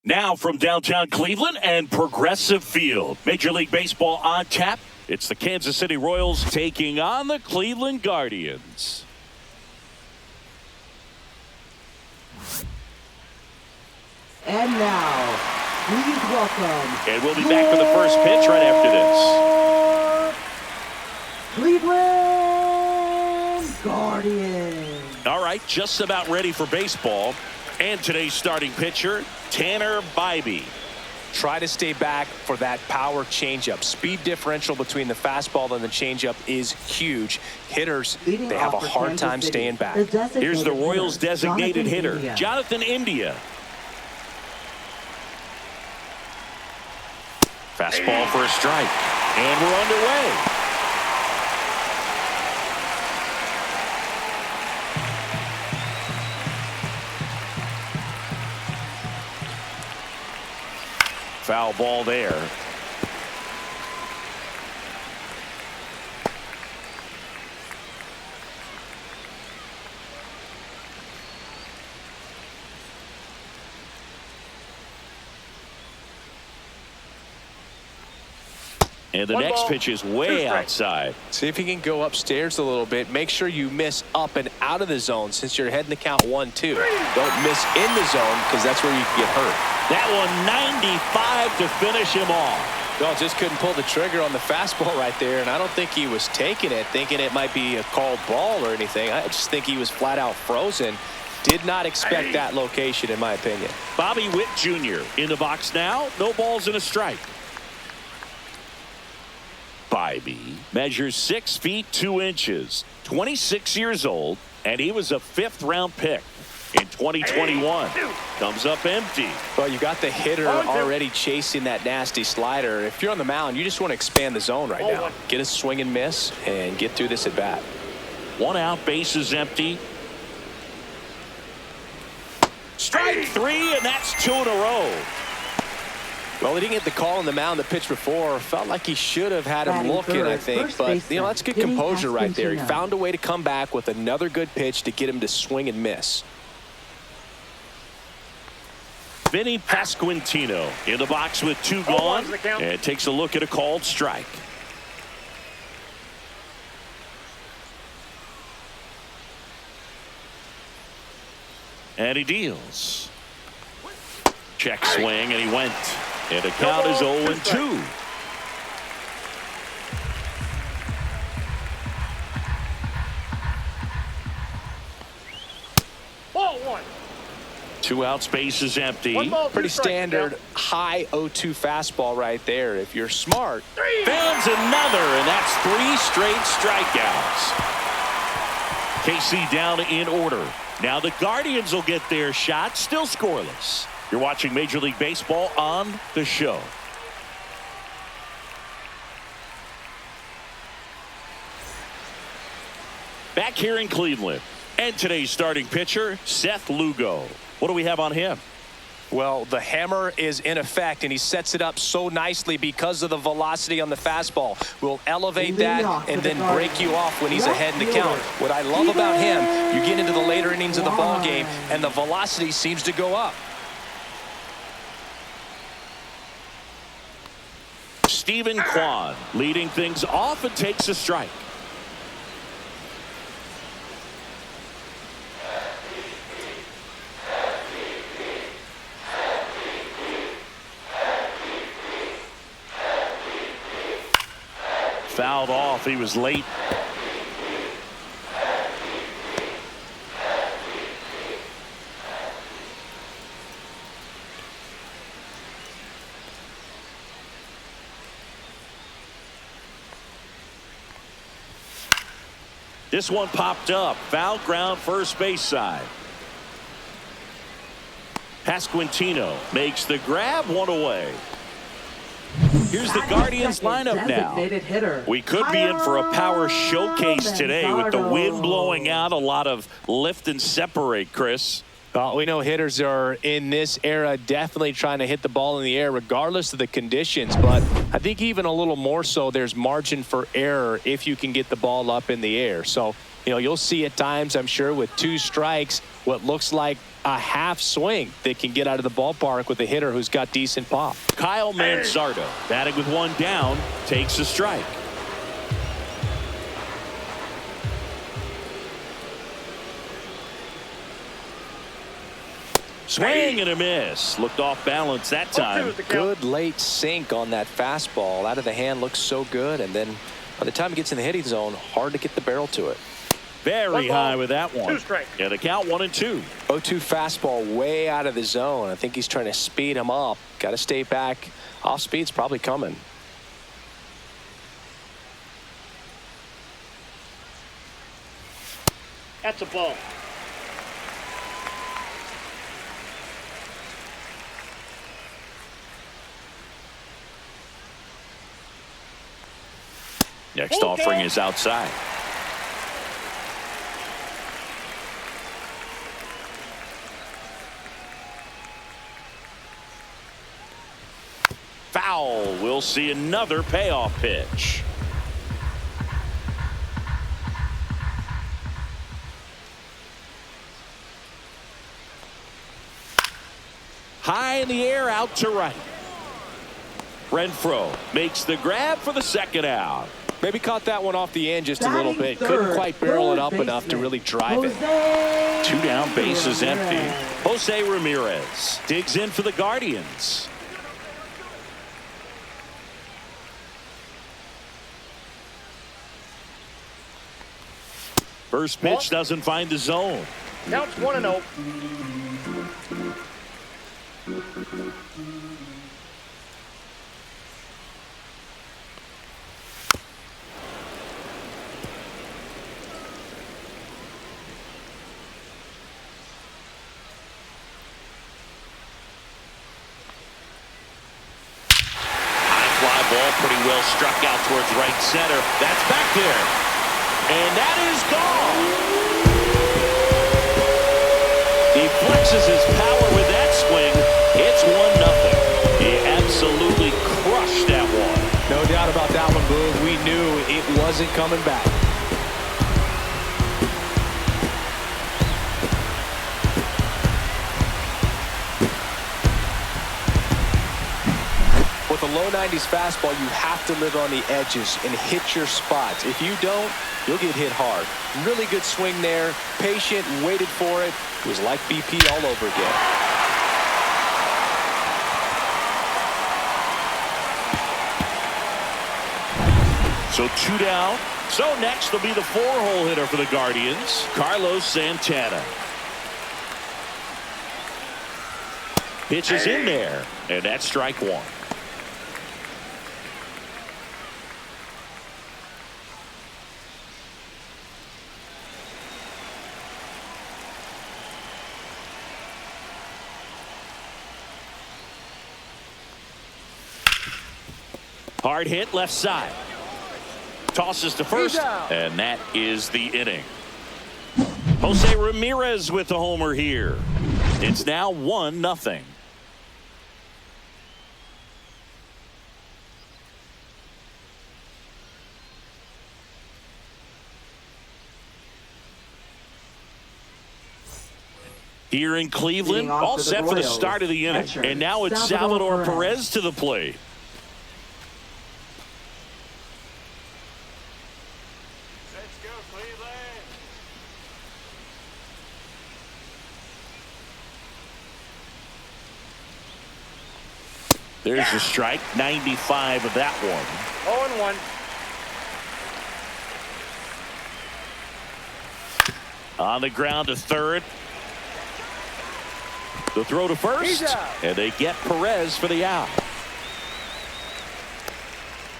Now from downtown Cleveland and Progressive Field. Major League Baseball on tap. It's the Kansas City Royals taking on the Cleveland Guardians. And now, please welcome. And we'll be back for the first pitch right after this. Cleveland Guardians. All right, just about ready for baseball. And today's starting pitcher, Tanner Bybee. Try to stay back for that power changeup. Speed differential between the fastball and the changeup is huge. Hitters, they have a hard time staying back. Here's the Royals' designated hitter, Jonathan India. Fastball for a strike. And we're underway. Foul ball there. And the next pitch is way outside. See if you can go upstairs a little bit. Make sure you miss up and out of the zone since you're heading to count 1-2. Don't miss in the zone because that's where you can get hurt. That one 95 to finish him off. No, just couldn't pull the trigger on the fastball right there, and I don't think he was taking it, thinking it might be a called ball or anything. I just think he was flat out frozen. Did not expect that location, in my opinion. Bobby Witt Jr. in the box now. No balls and a strike. Bybee measures 6 feet 2 inches, 26 years old, and he was a 5th-round pick in 2021. Comes up empty. Well, you got the hitter already chasing that nasty slider. If you're on the mound, you just want to expand the zone right now. Get a swing and miss and get through this at bat. 1 out, bases empty. Strike 3, and that's 2 in a row. Well, he didn't get the call on the mound the pitch before. Felt like he should have had him looking, I think. But, you know, that's good composure right there. He found a way to come back with another good pitch to get him to swing and miss. Vinny Pasquantino in the box with 2 gone and takes a look at a called strike. And he deals. Check swing, and he went. And the count is 0-2. Ball 1. 2 out, space is empty. Pretty standard high 0-2 fastball right there. If you're smart. Fans another, and that's 3 straight strikeouts. KC down in order. Now the Guardians will get their shot, still scoreless. You're watching Major League Baseball on The Show. Back here in Cleveland. And today's starting pitcher, Seth Lugo. What do we have on him? Well, the hammer is in effect, and he sets it up so nicely because of the velocity on the fastball. Will elevate that and then break you off when he's ahead in the count. What I love about him, you get into the later innings of the ball game, and the velocity seems to go up. Stephen Kwan leading things off and takes a strike. Fouled off. He was late. This one popped up. Foul ground, first base side. Pasquantino makes the grab, 1 away. Here's the Guardians lineup now. We could be in for a power showcase today with the wind blowing out. A lot of lift and separate, Chris. We know hitters are in this era definitely trying to hit the ball in the air regardless of the conditions, but I think even a little more so there's margin for error if you can get the ball up in the air. So, you know, you'll see at times, I'm sure, with 2 strikes, what looks like a half swing that can get out of the ballpark with a hitter who's got decent pop. Kyle Manzardo, batting with one down, takes a strike. Swing and a miss. Looked off balance that time. Good late sink on that fastball. Out of the hand, looks so good. And then by the time it gets in the hitting zone, hard to get the barrel to it. Very high with that one. Yeah, the count 1-2. 0-2 fastball way out of the zone. I think he's trying to speed him up. Got to stay back. Off speed's probably coming. That's a ball. Next offering is outside. Foul. We'll see another payoff pitch. High in the air, out to right. Renfroe makes the grab for the second out. Maybe caught that one off the end just a little bit. Couldn't quite barrel it up enough to really drive it. 2 down, base is empty. Jose Ramirez digs in for the Guardians. First pitch doesn't find the zone. Now it's 1-0. Ball pretty well struck out towards right center. That's back there. And that is gone. He flexes his power with that swing. It's 1-0. He absolutely crushed that one. No doubt about that one, Boog. We knew it wasn't coming back. With a low 90s fastball, you have to live on the edges and hit your spots. If you don't, you'll get hit hard. Really good swing there. Patient, waited for it. It was like BP all over again. So 2 down. So next will be the 4-hole hitter for the Guardians, Carlos Santana. Pitch is in there, and that's strike 1. Hard hit left side. Tosses to first, and that is the inning. Jose Ramirez with the homer here. It's now 1-0. Here in Cleveland, all set for the start of the inning. And now it's Salvador Perez to the plate. There's a strike, 95 of that one. 0-1. On the ground to third. The throw to first, and they get Perez for the out.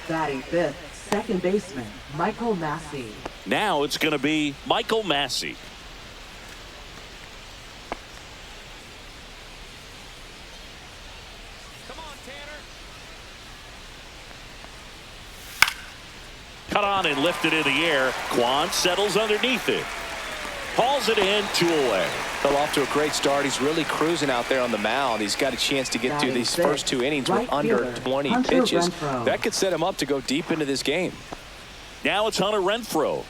Batting fifth, second baseman, Michael Massey. Now it's going to be Michael Massey. Cut on and lifted in the air. Quan settles underneath it. Hauls it in, 2 away. Fell off to a great start. He's really cruising out there on the mound. He's got a chance to get through these first 2 innings with under 20 pitches. That could set him up to go deep into this game. Now it's Hunter Renfroe.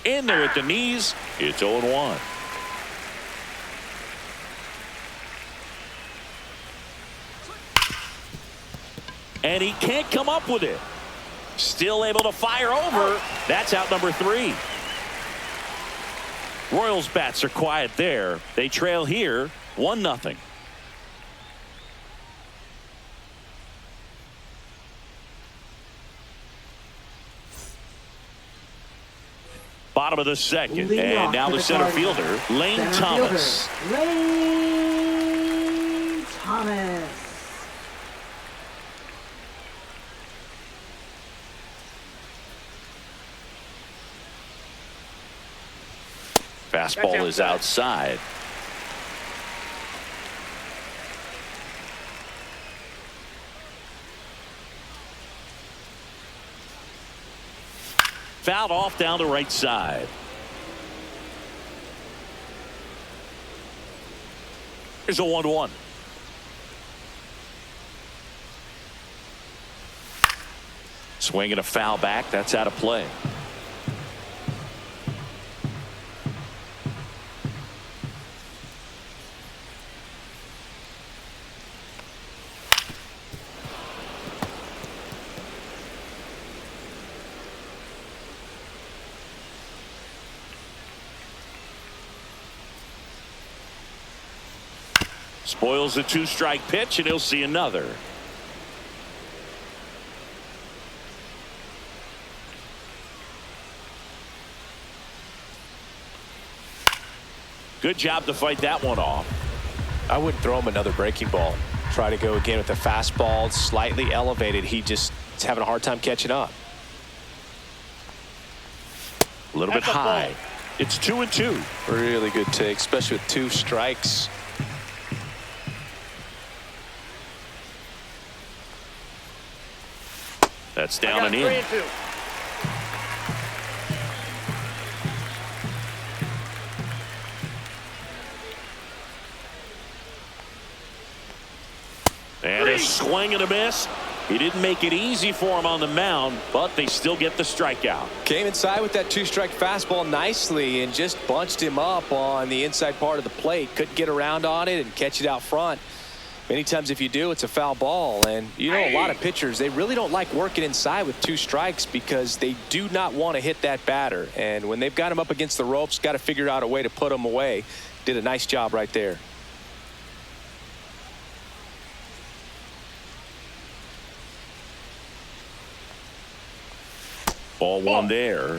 In there at the knees. It's 0-1. And he can't come up with it. Still able to fire over. That's out number 3. Royals bats are quiet there. They trail here 1-0. Bottom of the second. And now the center fielder, Lane Thomas. Lane Thomas. Fastball is outside. Fouled off down the right side. Here's a 1-1. Swinging a foul back. That's out of play. Spoils the 2-strike pitch, and he'll see another. Good job to fight that one off. I wouldn't throw him another breaking ball. Try to go again with the fastball, slightly elevated. He just is having a hard time catching up. A little bit high. It's 2-2. Really good take, especially with 2 strikes. That's down and in. 3-2. And a swing and a miss. He didn't make it easy for him on the mound, but they still get the strikeout. Came inside with that 2-strike fastball nicely and just bunched him up on the inside part of the plate. Couldn't get around on it and catch it out front. Many times if you do, it's a foul ball. And you know, a lot of pitchers, they really don't like working inside with 2 strikes because they do not want to hit that batter. And when they've got him up against the ropes, got to figure out a way to put him away. Did a nice job right there. Ball 1 there.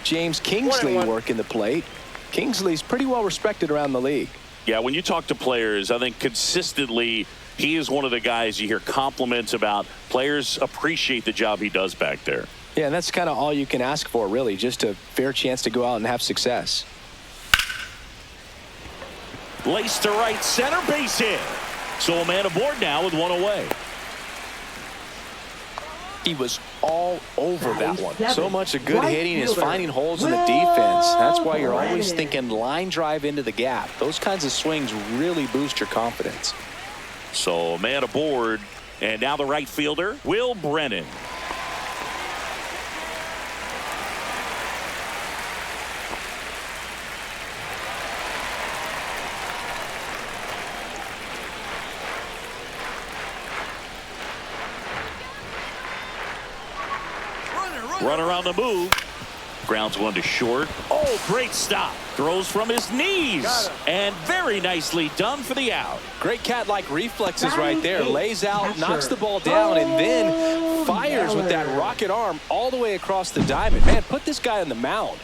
James Kingsley working the plate. Kingsley's pretty well respected around the league. Yeah, when you talk to players, I think consistently he is one of the guys you hear compliments about. Players appreciate the job he does back there. Yeah, and that's kind of all you can ask for, really, just a fair chance to go out and have success. Laced to right center, base hit. So a man aboard now with 1 away. He was all over that one. So much of good hitting is finding holes in the defense. That's why you're always thinking line drive into the gap. Those kinds of swings really boost your confidence. So a man aboard, and now the right fielder, Will Brennan. Runner on the move. Grounds 1 to short. Oh, great stop. Throws from his knees. And very nicely done for the out. Great cat-like reflexes right there. Lays out, knocks the ball down, and then fires with that rocket arm all the way across the diamond. Man, put this guy on the mound.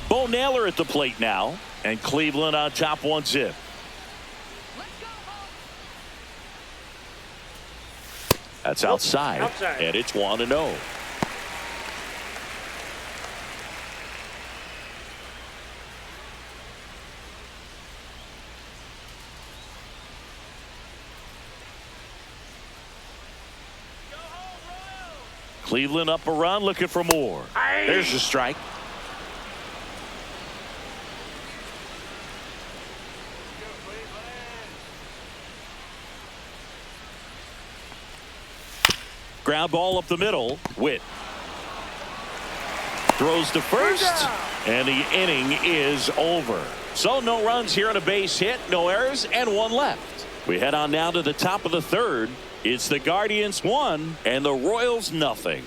Bo Naylor at the plate now. And Cleveland on top 1-0. That's outside. And it's 1-0. Cleveland up a run, looking for more. There's a strike. Ground ball up the middle. Witt throws to first, and the inning is over. So no runs here on a base hit, no errors, and one left. We head on now to the top of the third. It's the Guardians 1 and the Royals nothing.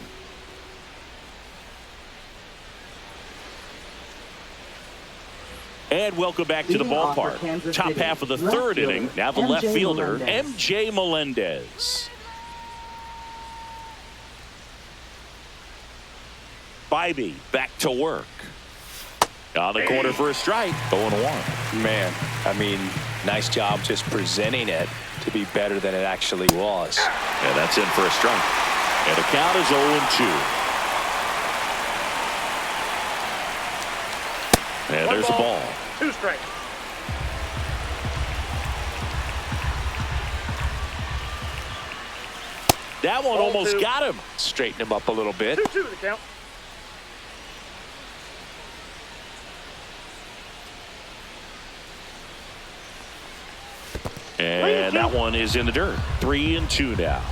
And welcome back to the ballpark. Top half of the third inning. Now the left fielder, MJ Melendez. Bybee back to work. On the corner for a strike. 0-1. Man, I mean, nice job just presenting it to be better than it actually was. And that's in for a strike. And the count is 0-2. And there's a ball. 2 strikes. That one almost got him. Straighten him up a little bit. 2-2 the count. And that one is in the dirt. 3-2 now.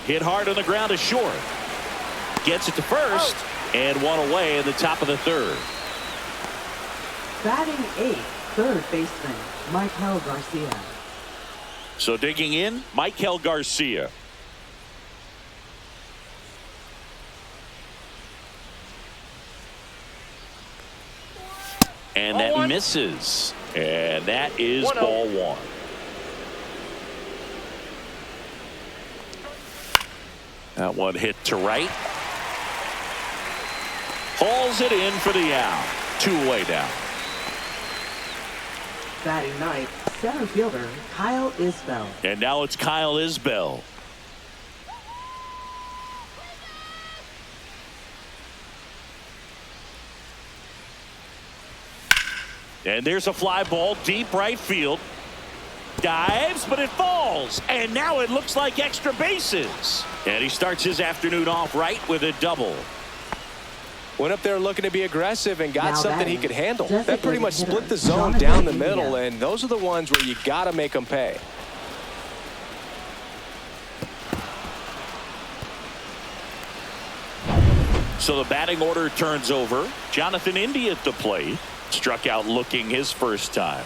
Hit hard on the ground to short. Gets it to first. And one away in the top of the third. Batting 8th, third baseman, Michael Garcia. So digging in, Michael Garcia. And that misses. And that is ball 1. That one hit to right. Hauls it in for the out. 2 away now. Batting 9th, center fielder, Kyle Isbell. And now it's Kyle Isbell. And there's a fly ball deep right field. Dives, but it falls. And now it looks like extra bases. And he starts his afternoon off right with a double. Went up there looking to be aggressive and got now something he could handle. That pretty much hitter, split the zone down the middle, and those are the ones where you got to make them pay. So the batting order turns over. Jonathan India at the plate. Struck out looking his first time.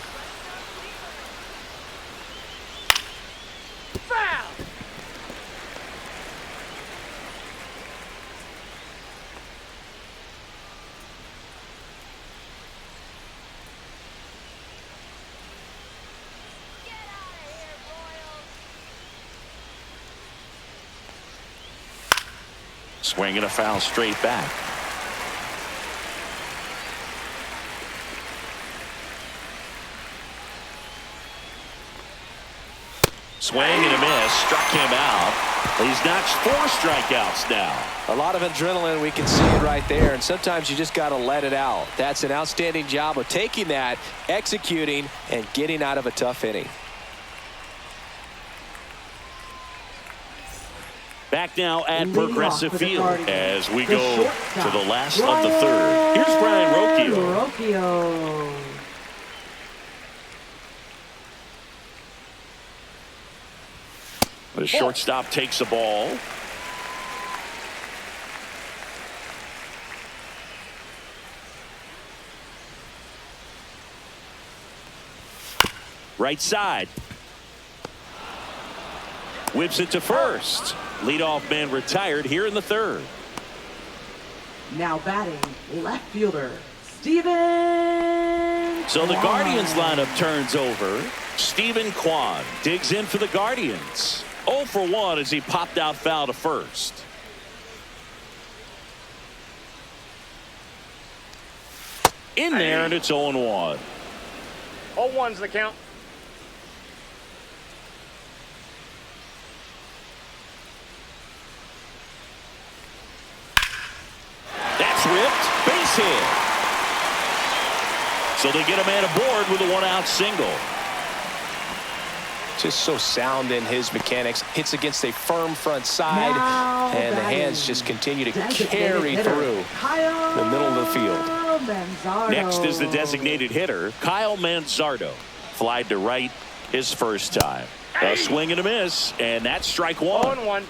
Foul! Swinging a foul straight back. Swing and a miss. Struck him out. He's notched 4 strikeouts now. A lot of adrenaline. We can see it right there. And sometimes you just got to let it out. That's an outstanding job of taking that, executing, and getting out of a tough inning. Back now at Progressive Field as we go to the last of the third. Here's Brian Rocchio. The shortstop takes the ball. Right side. Whips it to first. Leadoff man retired here in the third. Now batting, left fielder, Steven. So the Guardians lineup turns over. Steven Kwan digs in for the Guardians. 0 for 1 as he popped out foul to first. In there, and it's 0-1. 0-1's the count. That's ripped. Base hit. So they get a man aboard with a 1-out single. Just so sound in his mechanics. Hits against a firm front side, and the hands just continue to carry through the middle of the field. Next is the designated hitter, Kyle Manzardo. Flied to right, his first time. A swing and a miss, and that's strike one. 0-1.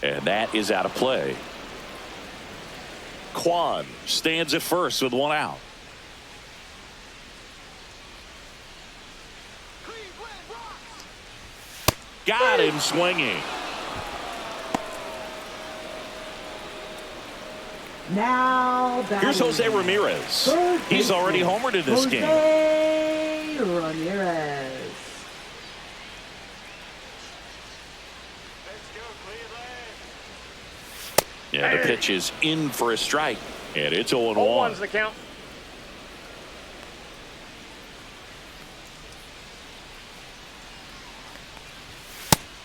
And that is out of play. Kwan stands at first with one out. Got him swinging. Now here's Jose Ramirez. He's already homered in this game. Jose Ramirez. Yeah, the pitch is in for a strike, and it's 0-1. 0-1's the count.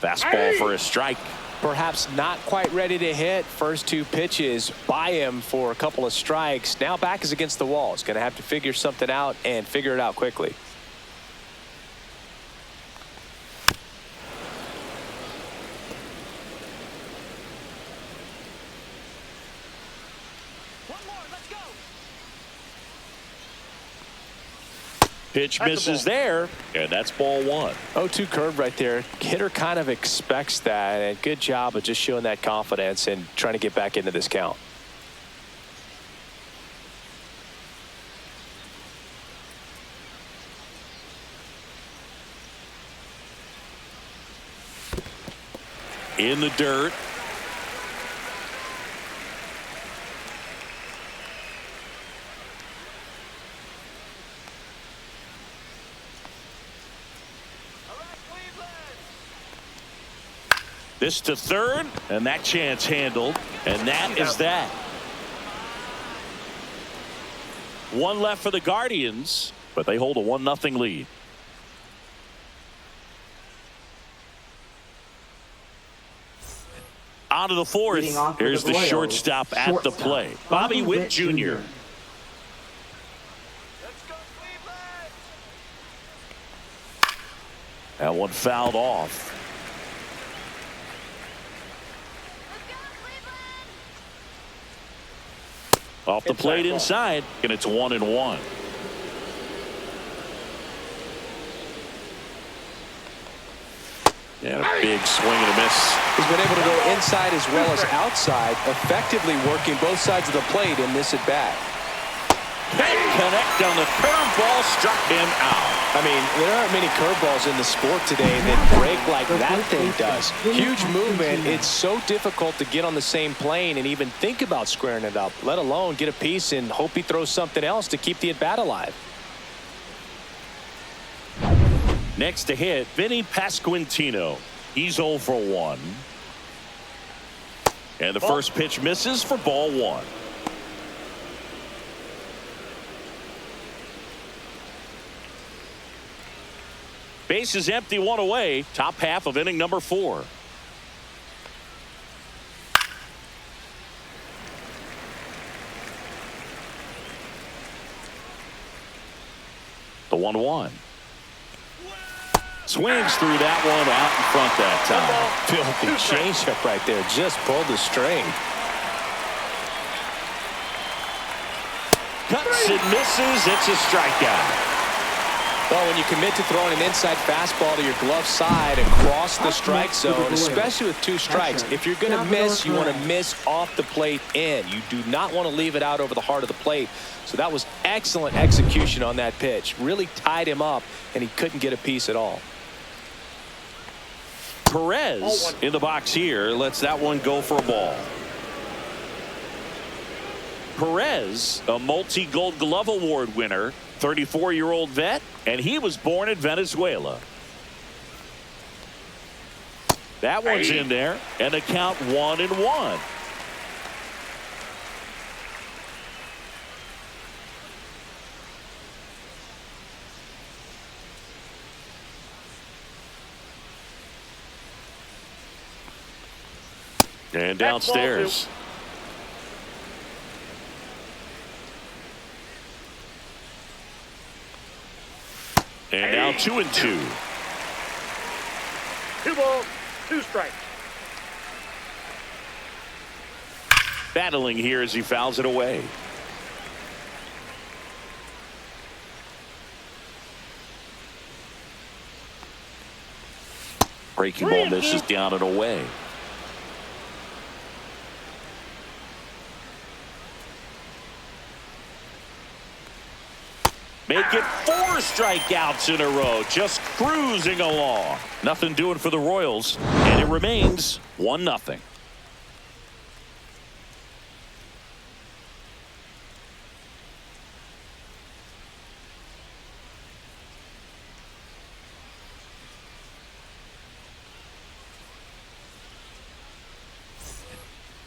Fastball for a strike. Perhaps not quite ready to hit. First two pitches by him for a couple of strikes. Now back is against the wall. He's going to have to figure something out and figure it out quickly. Pitch misses there, and that's ball one. 0-2 curve right there. Hitter kind of expects that, and good job of just showing that confidence and trying to get back into this count. In the dirt. This to third, and that chance handled, and that is that. One left for the Guardians, but they hold a 1-0 lead. On to the fourth. Here's the shortstop at the plate. Bobby Witt Jr. That one fouled off. Off the plate inside, and it's 1-1. And a big swing and a miss. He's been able to go inside as well as outside, effectively working both sides of the plate in this at bat. Can't connect on the curveball, struck him out. I mean, there aren't many curveballs in the sport today that break like that thing does. Huge movement. It's so difficult to get on the same plane and even think about squaring it up, let alone get a piece and hope he throws something else to keep the at-bat alive. Next to hit, Vinny Pasquantino. He's 0 for 1. And the first pitch misses for ball one. Base is empty, one away. Top half of inning number 4. The 1-1. Swings through that one out in front that time. Filthy changeup right there. Just pulled the string. Cuts and misses. It's a strikeout. Well, when you commit to throwing an inside fastball to your glove side across the strike zone, especially with 2 strikes, if you're going to miss, you want to miss off the plate in. You do not want to leave it out over the heart of the plate. So that was excellent execution on that pitch. Really tied him up, and he couldn't get a piece at all. Perez in the box here lets that one go for a ball. Perez, a multi-Gold Glove Award winner, 34-year-old vet, and he was born in Venezuela. That one's in there, and the count 1-1. And downstairs. And now 2-2. 2 balls, 2 strikes. Battling here as he fouls it away. Breaking ball misses down and away. Make it 4 strikeouts in a row, just cruising along. Nothing doing for the Royals, and it remains 1-0.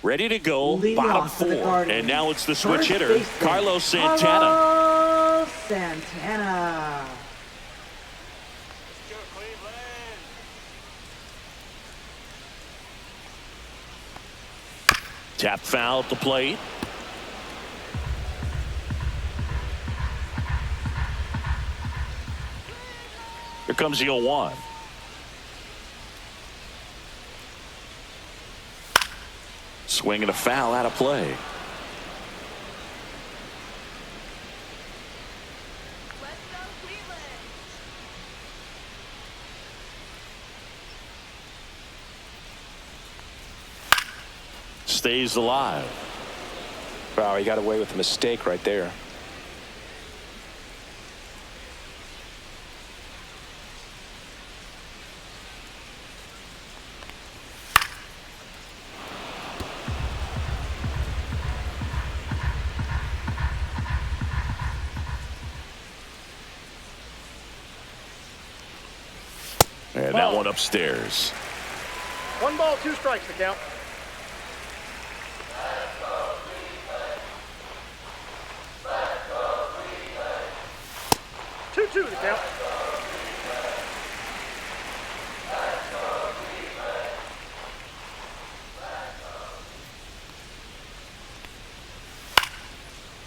Ready to go, bottom 4. And now it's the switch hitter, Carlos Santana. Santana. Tap foul at the plate. Here comes the 0-1. Swing and a foul out of play. Stays alive. Wow, he got away with a mistake right there. And that one upstairs. 1 ball, 2 strikes to count. Two to count.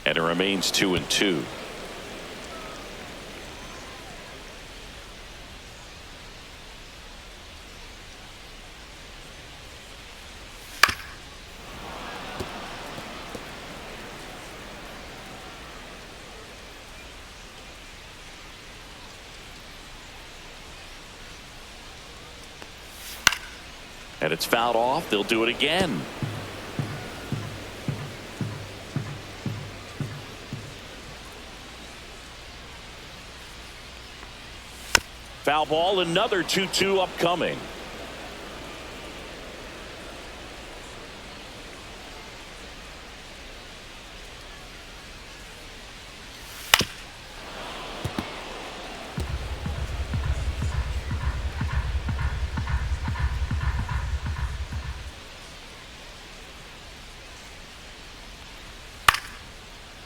And it remains 2-2. And it's fouled off. They'll do it again. Foul ball, another 2-2 upcoming.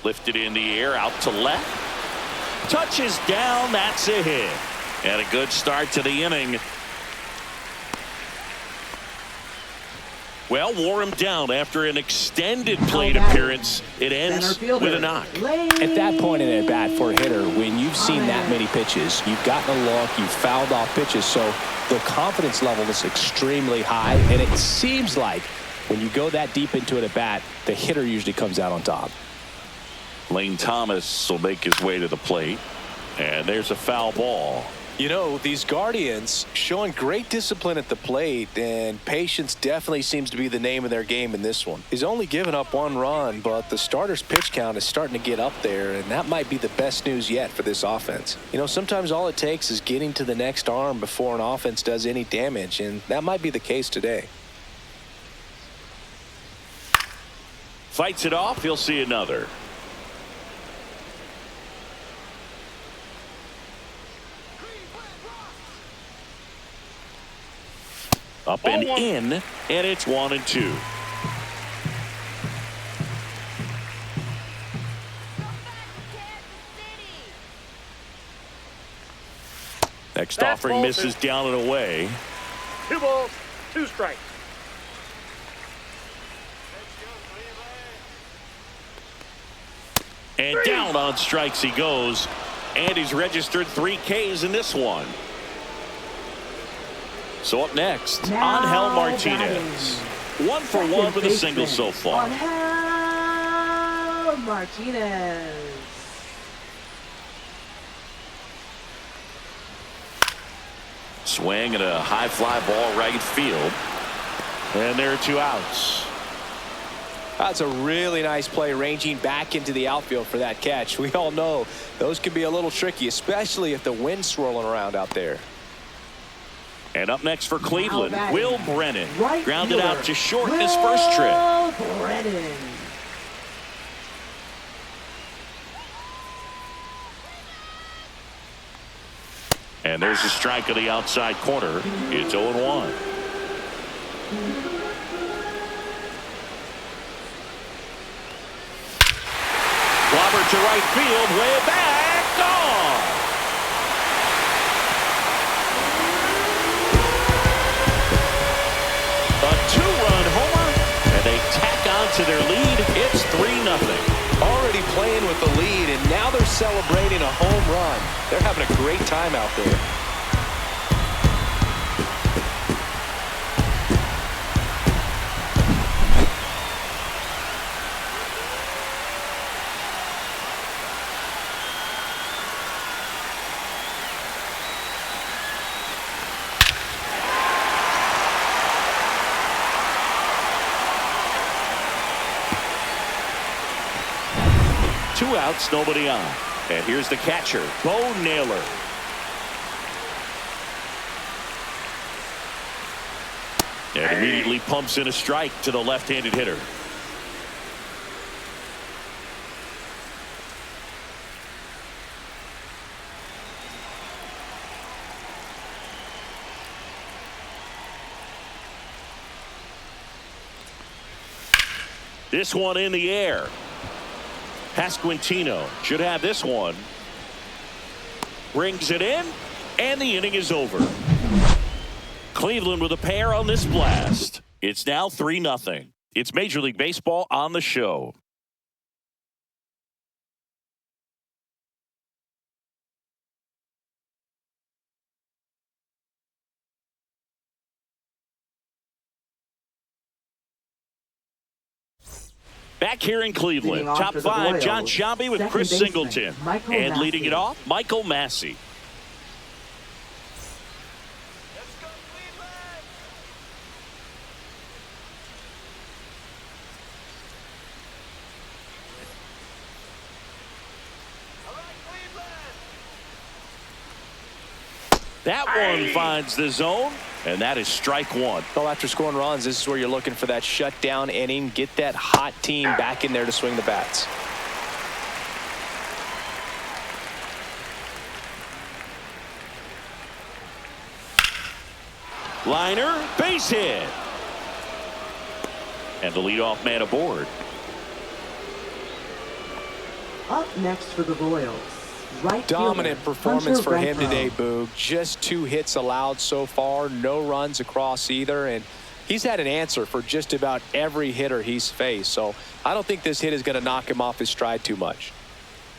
Lifted in the air, out to left. Touches down, that's a hit. And a good start to the inning. Well, wore him down after an extended plate appearance. It ends with a knock. At that point in an at-bat for a hitter, when you've seen that many pitches, you've gotten a look, you've fouled off pitches, so the confidence level is extremely high, and it seems like when you go that deep into an at-bat, the hitter usually comes out on top. Lane Thomas will make his way to the plate, and there's a foul ball. You know, these Guardians showing great discipline at the plate, and patience definitely seems to be the name of their game in this one. He's only given up 1 run, but the starter's pitch count is starting to get up there, and that might be the best news yet for this offense. You know, sometimes all it takes is getting to the next arm before an offense does any damage, and that might be the case today. Fights it off, he'll see another. Up and in, and it's 1-2. Next offering misses down and away. 2 balls, 2 strikes. And down on strikes he goes, and he's registered 3 Ks in this one. So up next, Angel Martinez. 1 for 1 with a single so far. Angel Martinez. Swing and a high fly ball right field. And there are 2 outs. That's a really nice play, ranging back into the outfield for that catch. We all know those can be a little tricky, especially if the wind's swirling around out there. And up next for Cleveland, Will Brennan. Right grounded fielder. out to short in his first trip. Will Brennan. And there's a strike on the outside corner. It's 0-1. Robert to right field, way back, gone. A 2-run homer, and they tack on to their lead. It's 3-0. Already playing with the lead, and now they're celebrating a home run. They're having a great time out there. Two outs, nobody on. And here's the catcher, Bo Naylor. And immediately pumps in a strike to the left-handed hitter. This one in the air. Pasquantino should have this one. Brings it in, and the inning is over. Cleveland with a pair on this blast. It's now 3-0. It's Major League Baseball on the show. Back here in Cleveland, top 5, John Sciambi with Chris Singleton. And leading it off, Michael Massey. That one finds the zone, and that is strike one. Well, after scoring runs, this is where you're looking for that shutdown inning. Get that hot team back in there to swing the bats. Liner, base hit. And the leadoff man aboard. Up next for the Royals. Right Dominant fielder, performance Hunter for him Renfroe. today, Boog. Just 2 hits allowed so far, no runs across either, and he's had an answer for just about every hitter he's faced. So I don't think this hit is going to knock him off his stride too much.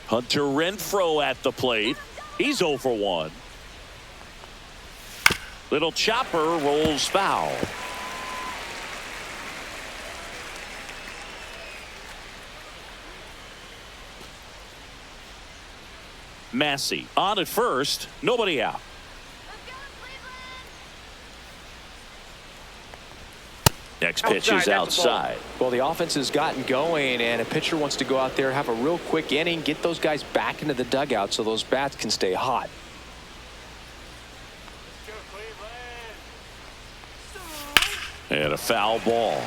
Hunter Renfroe at the plate. He's 0 for 1. Little chopper rolls foul. Massey on at first, nobody out. Next pitch is outside. Well, the offense has gotten going, and a pitcher wants to go out there, have a real quick inning, get those guys back into the dugout so those bats can stay hot. And a foul ball.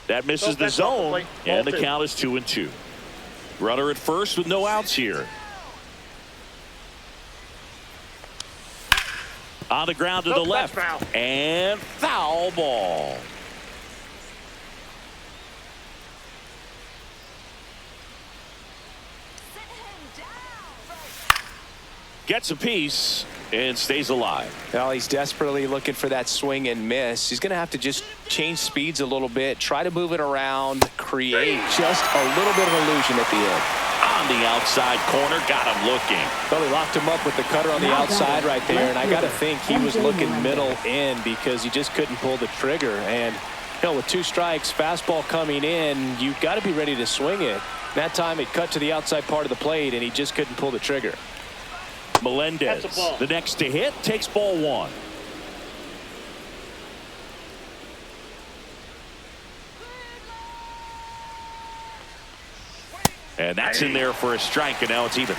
That misses the zone, and the count is 2-2. Runner at first with no outs here. On the ground to the left, and foul ball. Gets a piece and stays alive. Well, he's desperately looking for that swing and miss. He's going to have to just change speeds a little bit, try to move it around, create just a little bit of illusion at the end. On the outside corner, got him looking. Well, he locked him up with the cutter on the outside right there, and I got to think he was looking middle in because he just couldn't pull the trigger. And, you know, with 2 strikes, fastball coming in, you've got to be ready to swing it. That time it cut to the outside part of the plate, and he just couldn't pull the trigger. Melendez, the next to hit, takes ball 1. And that's in there for a strike, and now it's even.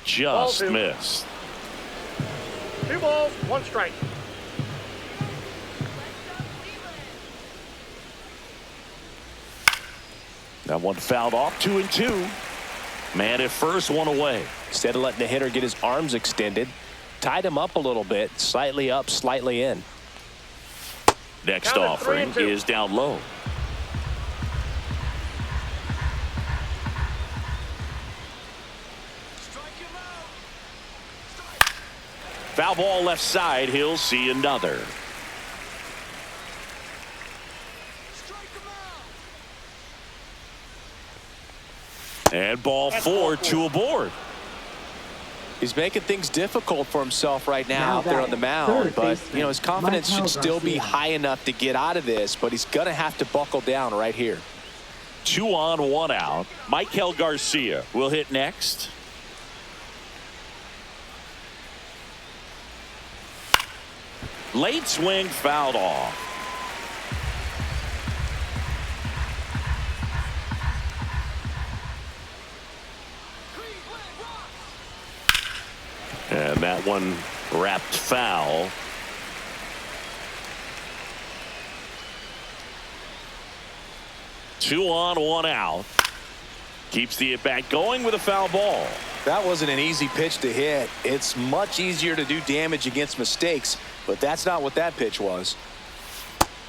Just missed. 2 balls, 1 strike. That one fouled off, 2-2. Man at first, 1 away. Instead of letting the hitter get his arms extended, tied him up a little bit, slightly up, slightly in. Next offering is down low. Foul ball left side. He'll see another. And ball 4, 2 aboard. He's making things difficult for himself right now out there on the mound, but you know his confidence should still be high enough to get out of this, but he's gonna have to buckle down right here. 2 on, 1 out. Michael Garcia will hit next. Late swing, fouled off. And that one wrapped foul. Two on, 1 out. Keeps the at-bat going with a foul ball. That wasn't an easy pitch to hit. It's much easier to do damage against mistakes, but that's not what that pitch was.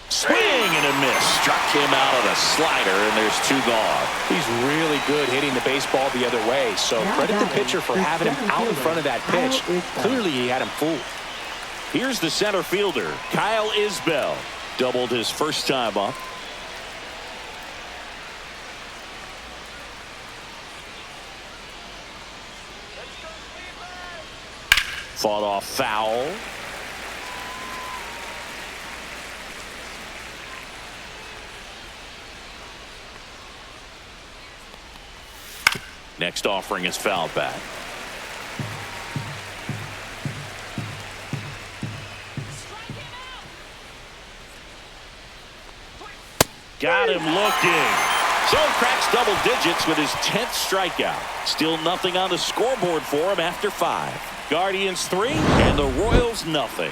Swing and a miss. Struck him out of the slider, and there's 2 gone. He's really good hitting the baseball the other way, so credit the pitcher for having him out in front of that pitch. Clearly he had him fooled. Here's the center fielder, Kyle Isbell. Doubled his first time up. Fought off foul. Next offering is fouled back. Got him looking. So cracks double digits with his 10th strikeout. Still nothing on the scoreboard for him after 5. Guardians 3 and the Royals nothing.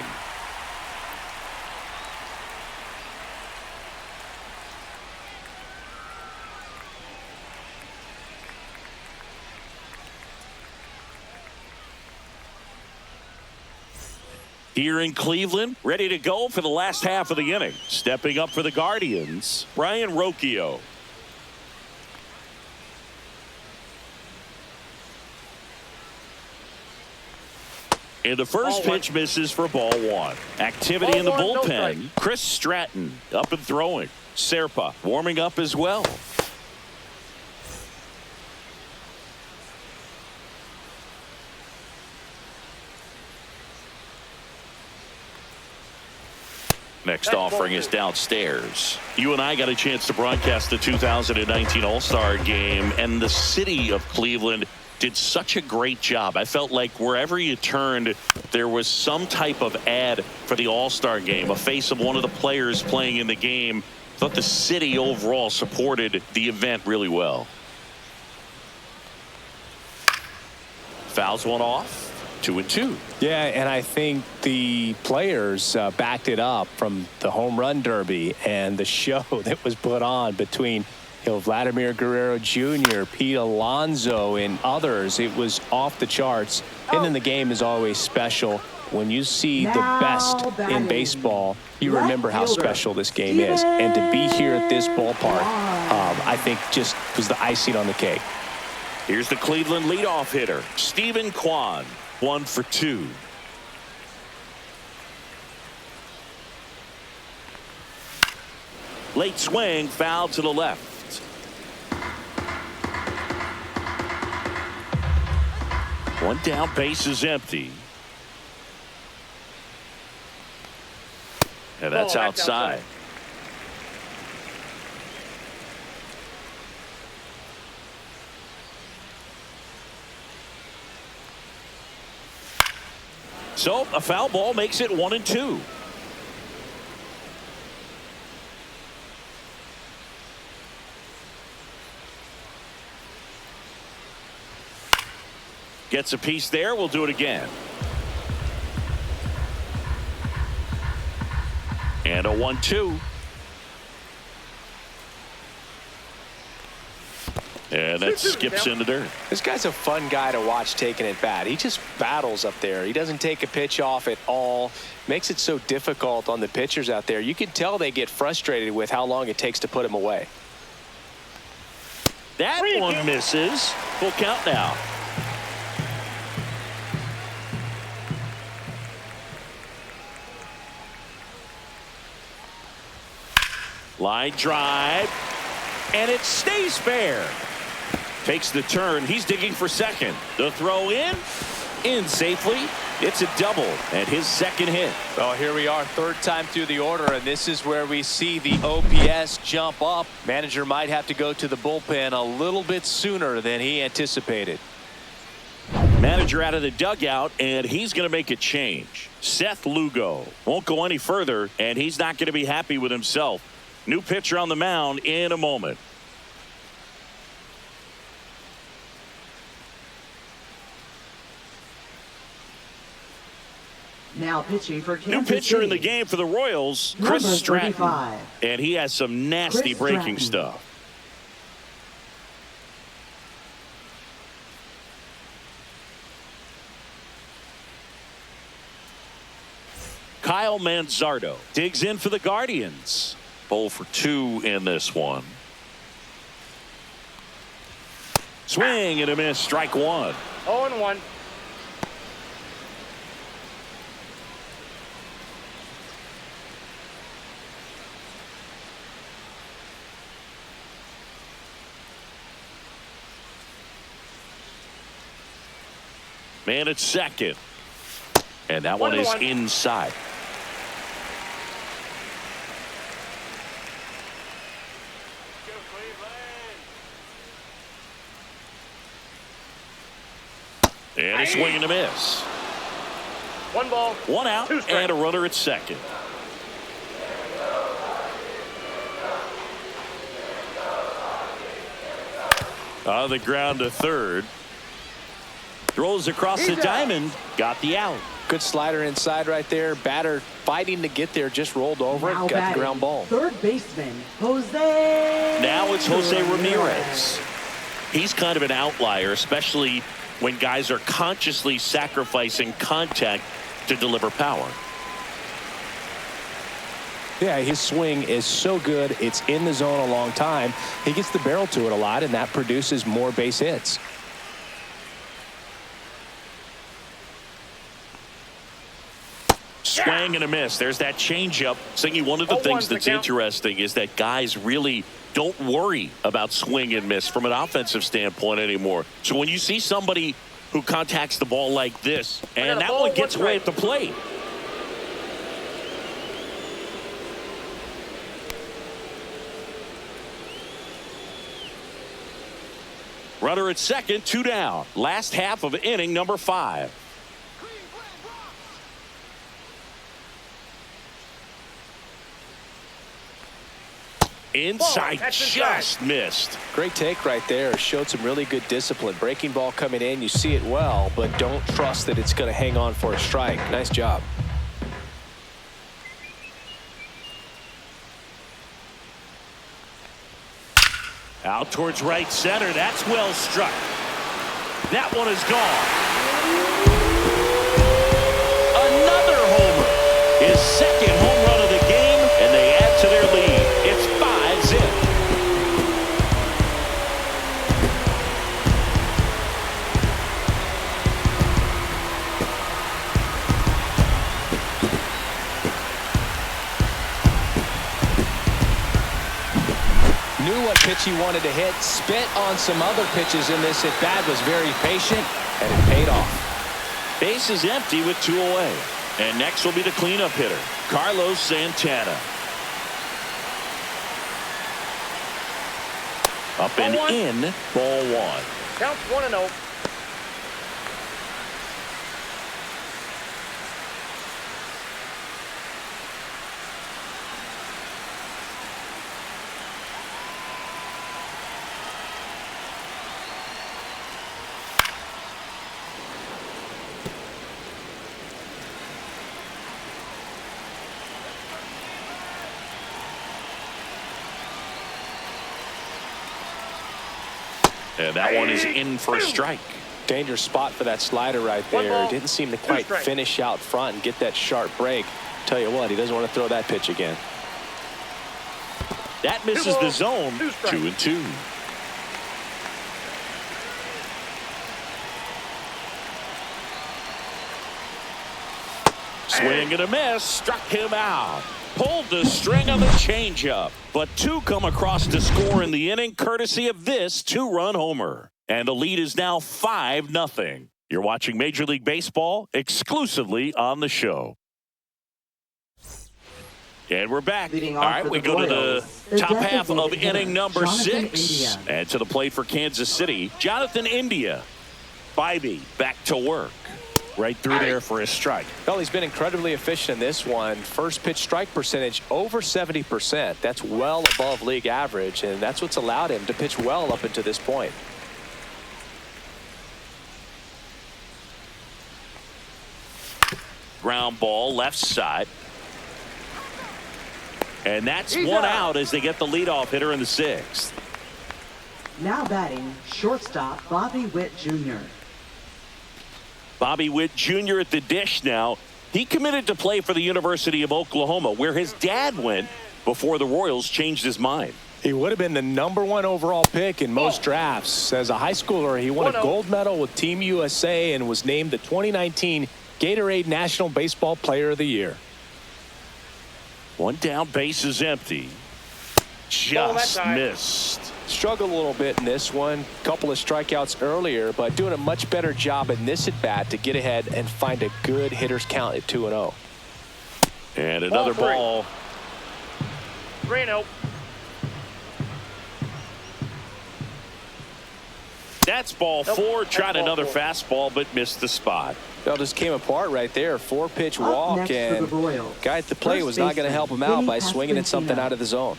Here in Cleveland, ready to go for the last half of the inning. Stepping up for the Guardians, Brian Rocchio. And the first pitch misses for ball 1. Activity in the bullpen. Chris Stratton up and throwing. Serpa warming up as well. Next offering is downstairs. You and I got a chance to broadcast the 2019 All-Star Game, and the city of Cleveland did such a great job. I felt like wherever you turned, there was some type of ad for the All-Star Game, a face of one of the players playing in the game. I thought the city overall supported the event really well. Fouls one off. 2-2. Yeah, and I think the players backed it up from the home run derby and the show that was put on between Vladimir Guerrero Jr., Pete Alonso, and others. It was off the charts. And then the game is always special. When you see the best in baseball, you remember how special this game is. And to be here at this ballpark, I think just was the icing on the cake. Here's the Cleveland leadoff hitter, Stephen Kwan, 1 for 2. Late swing, foul to the left. One down, base is empty. And that's outside. So a foul ball makes it 1-2. Gets a piece there. We'll do it again. And a 1-2. And that skips into dirt. This guy's a fun guy to watch taking at bat. He just battles up there. He doesn't take a pitch off at all. Makes it so difficult on the pitchers out there. You can tell they get frustrated with how long it takes to put him away. That one misses. Full count now. Line drive, and it stays fair. Takes the turn. He's digging for second. The throw in safely. It's a double and his second hit. Well, here we are, third time through the order, and this is where we see the OPS jump up. Manager might have to go to the bullpen a little bit sooner than he anticipated. Manager out of the dugout, and he's going to make a change. Seth Lugo won't go any further, and he's not going to be happy with himself. New pitcher on the mound in a moment. Now pitching for Kansas New pitcher City. in the game for the Royals, Chris Stratton. And he has some nasty breaking stuff. Kyle Manzardo digs in for the Guardians. 0 for 2 in this one. Swing and a miss, strike one. 0-1. Man at second. And that one is inside. And a swing and a miss. 1 ball. 1 out and a runner at second. On the ground to third. Throws across the diamond. Got the out. Good slider inside right there. Batter fighting to get there. Just rolled over it. Got the ground ball. Third baseman, Jose. Now it's Jose Ramirez. He's kind of an outlier, especially when guys are consciously sacrificing contact to deliver power. Yeah, his swing is so good. It's in the zone a long time. He gets the barrel to it a lot, and that produces more base hits. Swing and a miss. There's that changeup. Singy, one of the things that's interesting is that guys really don't worry about swing and miss from an offensive standpoint anymore. So when you see somebody who contacts the ball like this, and that one gets away at the plate. Runner at second, 2 down. Last half of inning number 5. Inside, just missed. Great take right there. Showed some really good discipline. Breaking ball coming in, you see it well, but don't trust that it's going to hang on for a strike. Nice job. Out towards right center. That's well struck. That one is gone. knew what pitch he wanted to hit, spit on some other pitches in this at-bat, was very patient, and it paid off. Base is empty with 2 away. And next will be the cleanup hitter, Carlos Santana. Up and in, ball 1. Counts 1-0. And that one is in for a strike. Dangerous spot for that slider right there. Didn't seem to quite finish out front and get that sharp break. Tell you what, he doesn't want to throw that pitch again. That misses the zone. 2-2. Swing and a miss. Struck him out. Pulled the string on the changeup. But 2 come across to score in the inning, courtesy of this 2-run homer. And the lead is now 5-0. You're watching Major League Baseball exclusively on the show. And we're back. All right, we go to the top half of inning number 6. And to the plate for Kansas City, Jonathan India. Bybee back to work. Right through there for a strike. Well, he's been incredibly efficient in this one. First pitch strike percentage over 70%. That's well above league average, and that's what's allowed him to pitch well up until this point. Ground ball left side. And that's one out as they get the leadoff hitter in the 6th. Now batting, shortstop Bobby Witt Jr. Bobby Witt Jr. at the dish now. He committed to play for the University of Oklahoma, where his dad went before the Royals changed his mind. He would have been the #1 overall pick in most drafts. As a high schooler, he won a gold medal with Team USA and was named the 2019 Gatorade National Baseball Player of the Year. One down, base is empty. Just missed. Struggled a little bit in this one. Couple of strikeouts earlier, but doing a much better job in this at bat to get ahead and find a good hitter's count at 2-0. And another ball. 3-0. That's ball 4. Tried another fastball, but missed the spot. That just came apart right there. 4-pitch walk, and guy at the plate was not going to help him out by swinging at something out of the zone.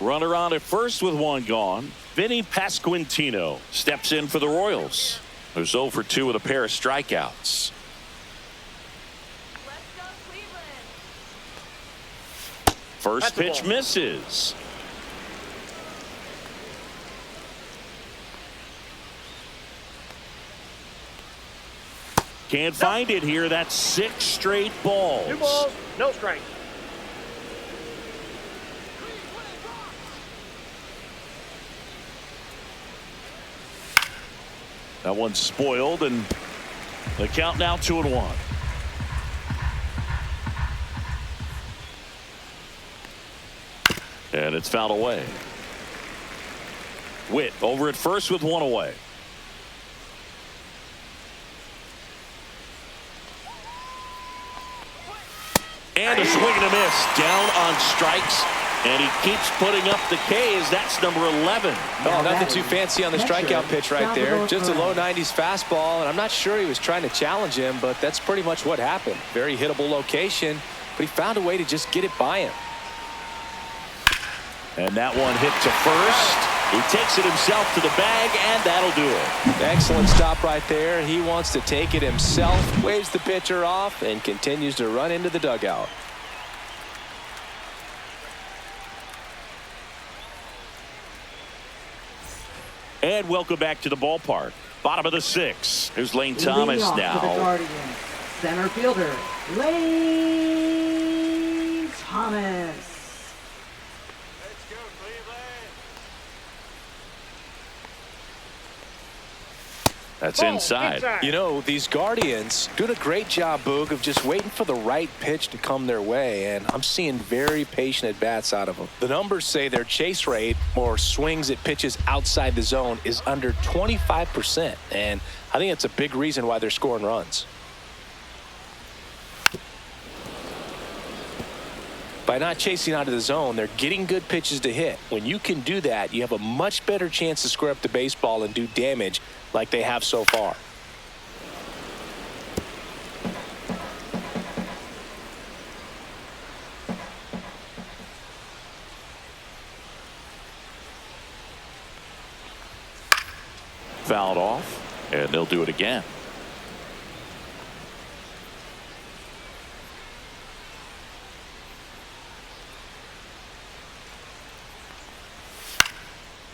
Runner on at first with 1 gone. Vinny Pasquantino steps in for the Royals. Who's 0 for 2 with a pair of strikeouts. First pitch misses. Can't find it here. That's 6 straight balls. 2 balls, no strikes. That one's spoiled, and the count now 2-1. And it's fouled away. Witt over at first with 1 away. And a swing and a miss. Down on strikes. And he keeps putting up the K's. That's number 11. Oh, nothing too fancy on the strikeout pitch right there. Just a low 90s fastball. And I'm not sure he was trying to challenge him, but that's pretty much what happened. Very hittable location, but he found a way to just get it by him. And that one hit to first. He takes it himself to the bag, and that'll do it. Excellent stop right there. He wants to take it himself, waves the pitcher off, and continues to run into the dugout. And welcome back to the ballpark. Bottom of the 6th. Here's Lane Thomas now. The Guardians, center fielder, Lane Thomas. Let's go, Cleveland. That's Ball inside. You know, these Guardians doing a great job, Boog, of just waiting for the right pitch to come their way, and I'm seeing very patient at-bats out of them. The numbers say their chase rate, or swings at pitches outside the zone, is under 25%, and I think it's a big reason why they're scoring runs. By not chasing out of the zone, they're getting good pitches to hit. When you can do that, you have a much better chance to square up the baseball and do damage like they have so far. Fouled off, and they'll do it again.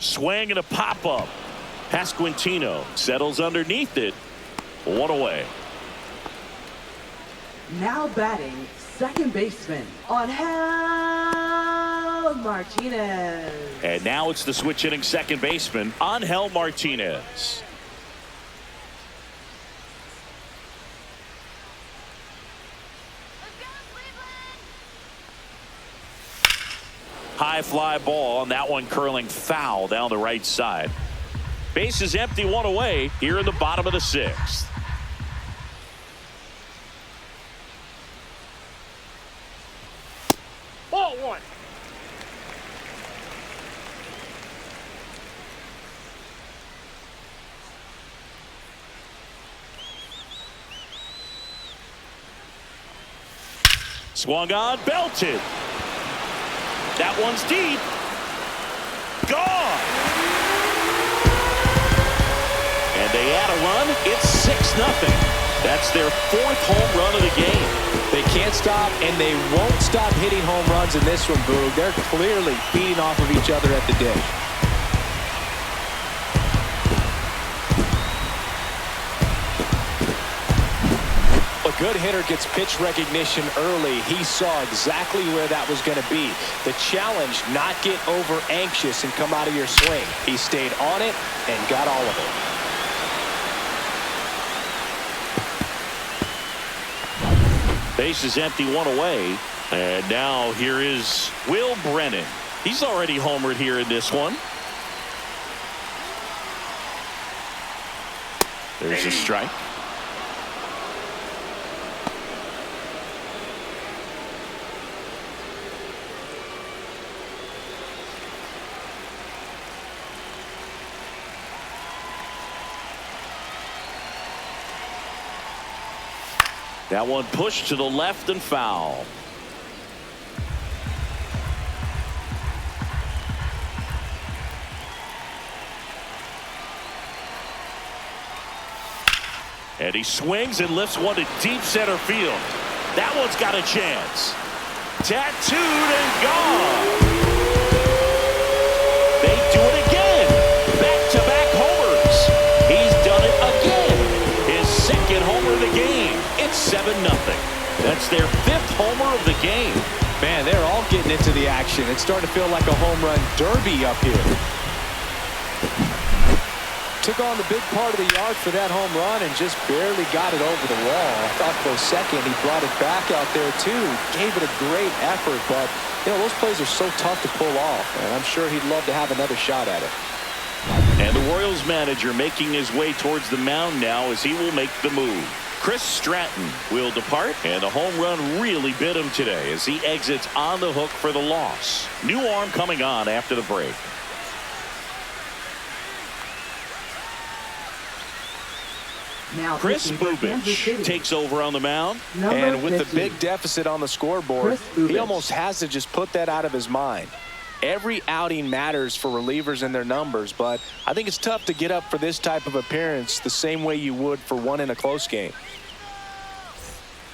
Swing and a pop-up. Pasquantino settles underneath it. One away. Now batting, second baseman, Angel Martinez. And now it's the switch hitting second baseman, Angel Martinez. High fly ball, and that one curling foul down the right side. Base is empty, one away here in the bottom of the sixth. Ball one. Swung on, belted. That one's deep. Gone. And they add a run. It's 6-0. That's their fourth home run of the game. They can't stop, and they won't stop hitting home runs in this one, Boog. They're clearly feeding off of each other at the dish. A good hitter gets pitch recognition early. He saw exactly where that was going to be. The challenge, not get over anxious and come out of your swing. He stayed on it and got all of it. Base is empty, one away. And now here is Will Brennan. He's already homered here in this one. There's a strike. That one pushed to the left and foul. And he swings and lifts one to deep center field. That one's got a chance. Tattooed and gone. They do it again. Back-to-back homers. He's done it again. His second homer of the game. It's 7-0. That's their fifth homer of the game. Man, they're all getting into the action. It's starting to feel like a home run derby up here. Took on the big part of the yard for that home run and just barely got it over the wall. I thought for a second he brought it back out there too. Gave it a great effort, but you know, those plays are so tough to pull off, and I'm sure he'd love to have another shot at it. And the Royals manager making his way towards the mound now as he will make the move. Chris Stratton will depart, and the home run really bit him today as he exits on the hook for the loss. New arm coming on after the break. Now Chris Bubich takes over on the mound. And with the big deficit on the scoreboard, he almost has to just put that out of his mind. Every outing matters for relievers and their numbers, but I think it's tough to get up for this type of appearance the same way you would for one in a close game.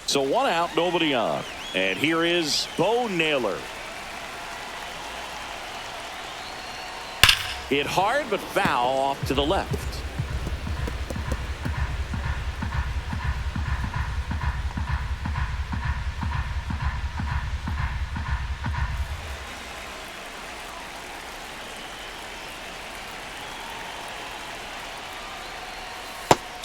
So one out, nobody on. And here is Bo Naylor. Hit hard but foul off to the left.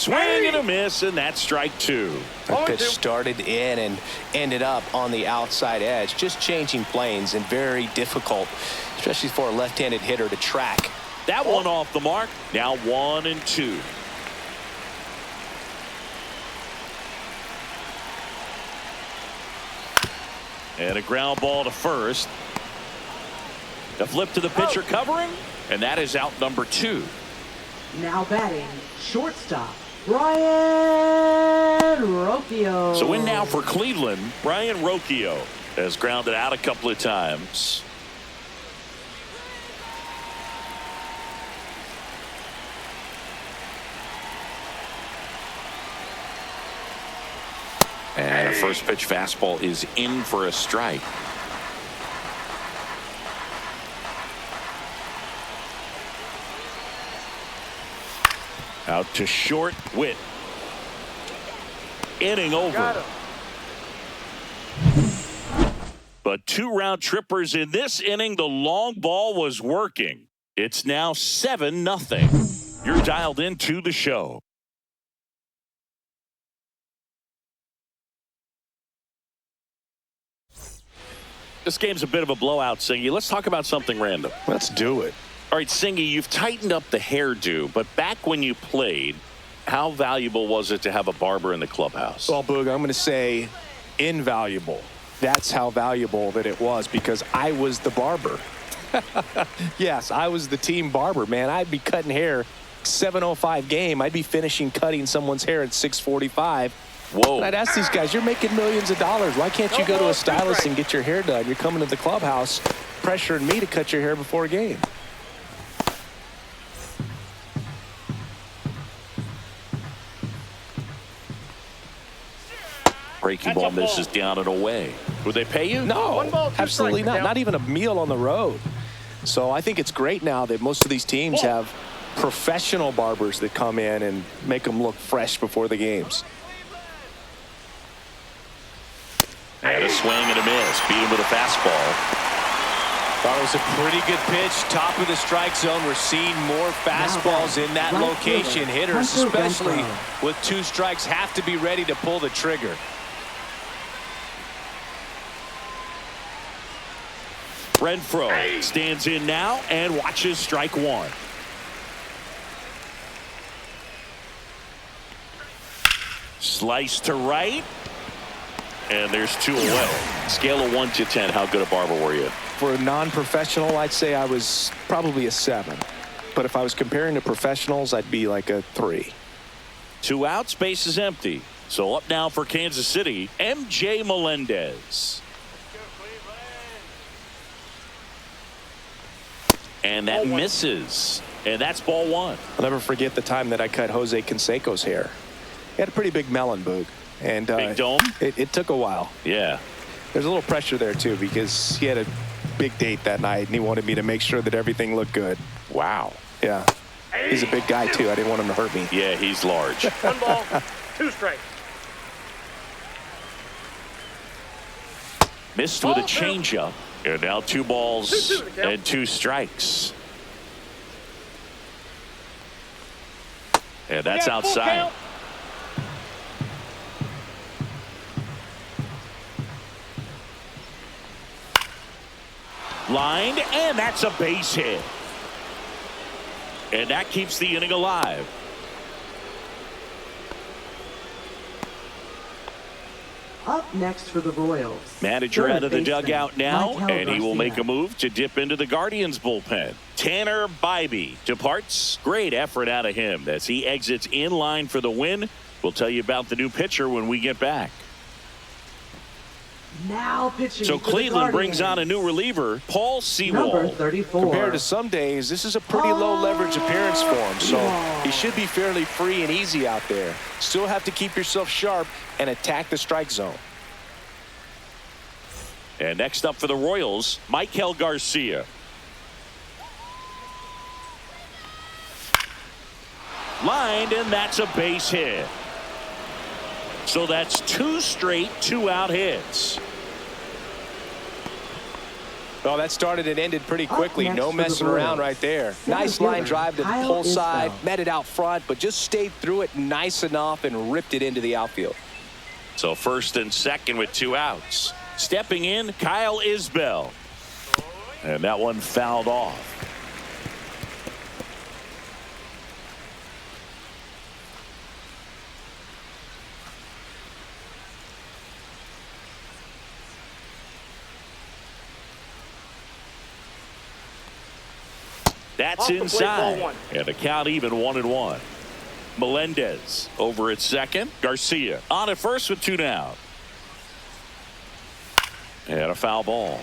Swing and a miss, and that's strike two. That pitch started in and ended up on the outside edge. Just changing planes and very difficult, especially for a left-handed hitter to track. That one off the mark. Now 1-2. And a ground ball to first. The flip to the pitcher covering, and that is out number 2. Now batting, shortstop, Brian Rocchio. So in now for Cleveland, Brian Rocchio has grounded out a couple of times. And a first pitch fastball is in for a strike. Out to short, Witt. Inning over. But 2 round trippers in this inning. The long ball was working. It's now 7-0. You're dialed into the show. This game's a bit of a blowout, Singy. Let's talk about something random. Let's do it. All right, Singy, you've tightened up the hairdo, but back when you played, how valuable was it to have a barber in the clubhouse? Well, Boog, I'm going to say invaluable. That's how valuable that it was, because I was the barber. Yes, I was the team barber, man. I'd be cutting hair 7:05 game. I'd be finishing cutting someone's hair at 6:45. Whoa. And I'd ask these guys, you're making millions of dollars. Why can't you go to a stylist and get your hair done? You're coming to the clubhouse pressuring me to cut your hair before a game. Breaking ball misses down and away. Would they pay you? No, absolutely not. Not even a meal on the road. So I think it's great now that most of these teams have professional barbers that come in and make them look fresh before the games. And a swing and a miss. Beat him with a fastball. Thought it was a pretty good pitch. Top of the strike zone. We're seeing more fastballs in that location. Hitters, especially with 2 strikes, have to be ready to pull the trigger. Renfroe stands in now and watches strike 1. Slice to right. And there's 2 away. Scale of 1 to 10, how good a barber were you? For a non-professional, I'd say I was probably a 7. But if I was comparing to professionals, I'd be like a 3. 2 outs, base is empty. So up now for Kansas City, MJ Melendez. And that misses. And that's ball 1. I'll never forget the time that I cut Jose Canseco's hair. He had a pretty big melon, Boog. And big dome? It took a while. Yeah. There's a little pressure there, too, because he had a big date that night, and he wanted me to make sure that everything looked good. Wow. Yeah. He's a big guy, too. I didn't want him to hurt me. Yeah, he's large. 1 ball, 2 strikes. Missed with a changeup. And now 2 balls and 2 strikes. And that's outside. Lined, and that's a base hit. And that keeps the inning alive. Up next for the Royals. Manager out of the dugout now, and he will make a Garcia. move to dip into the Guardians bullpen. Tanner Bybee departs. Great effort out of him as he exits in line for the win. We'll tell you about the new pitcher when we get back. Now pitching. So for Cleveland the brings on a new reliever, Paul number Sewald. 34. Compared to some days, this is a pretty low leverage appearance for him, so he should be fairly free and easy out there. Still have to keep yourself sharp and attack the strike zone. And next up for the Royals, Michael Garcia. Lined, and that's a base hit. So that's 2 straight 2-out hits. Well, that started and ended pretty quickly. No messing around right there. Nice line drive to the pull side, met it out front, but just stayed through it nice enough and ripped it into the outfield. So first and second with 2 outs. Stepping in, Kyle Isbell. And that one fouled off. That's inside. And the count even 1-1. Melendez over at second. Garcia on at first with 2 down. And a foul ball.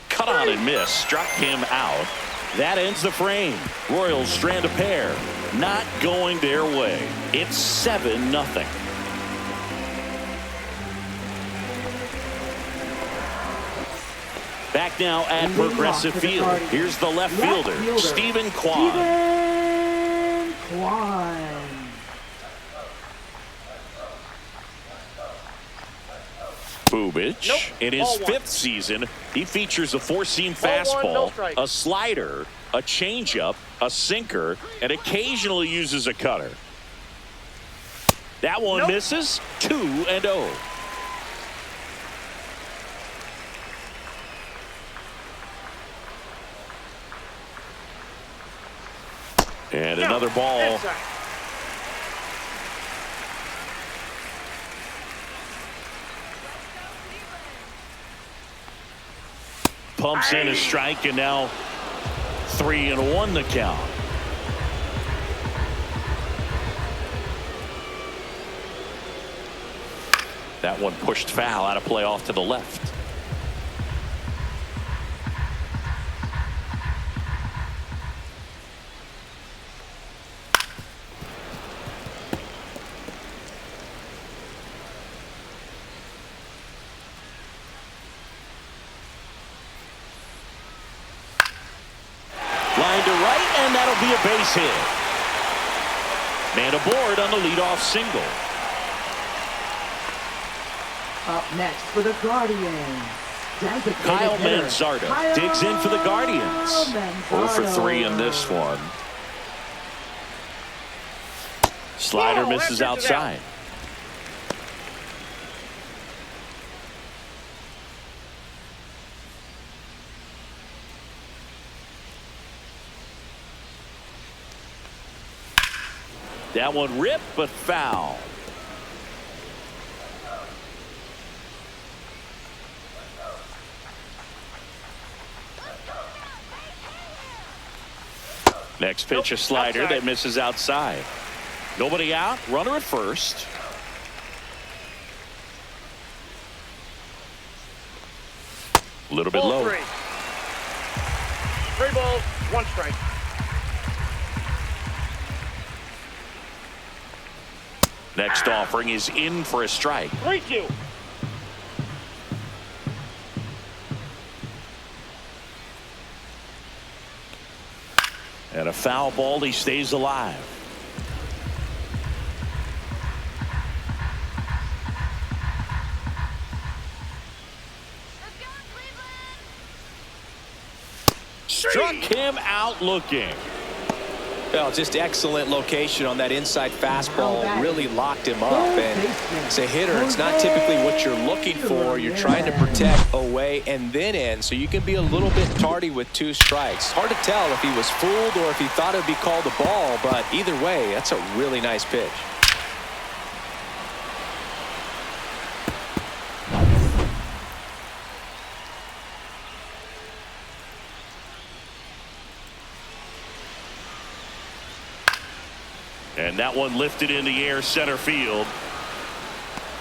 Cut on and miss. Struck him out. That ends the frame. Royals strand a pair. Not going their way. It's 7-0. Back now at Progressive Field. Here's the left fielder, Stephen Kwan. Bubic, in his 5th season, he features a 4-seam fastball, a slider, a changeup, a sinker, and occasionally uses a cutter. That one misses. 2-0. And another ball. Pumps in a strike, and now 3-1 the count. That one pushed foul out of play off to the left. Line to right, and that'll be a base hit. Man aboard on the leadoff single. Up next for the Guardians, Kyle Manzardo digs in for the Guardians. 0 for 3 in this one. Slider misses outside. That one ripped, but foul. Next pitch, a slider that misses outside. Nobody out, runner at first. A little bit low. 3 balls, 1 strike. Next offering is in for a strike. 3-2. And a foul ball, he stays alive. Struck him out looking. Well, just excellent location on that inside fastball. Really locked him up. And as a hitter, it's not typically what you're looking for. You're trying to protect away and then in, so you can be a little bit tardy with 2 strikes. Hard to tell if he was fooled or if he thought it would be called a ball, but either way, that's a really nice pitch. And that one lifted in the air center field.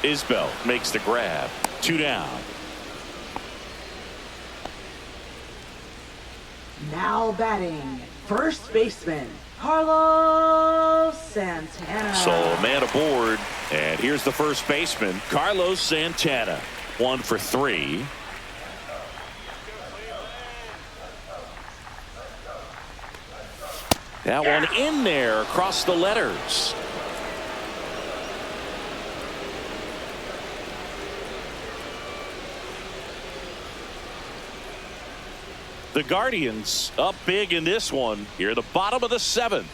Isbell makes the grab. 2 down. Now batting, first baseman, Carlos Santana. So a man aboard. And here's the first baseman, Carlos Santana. 1 for 3. That one in there across the letters. The Guardians up big in this one here at the bottom of the 7th.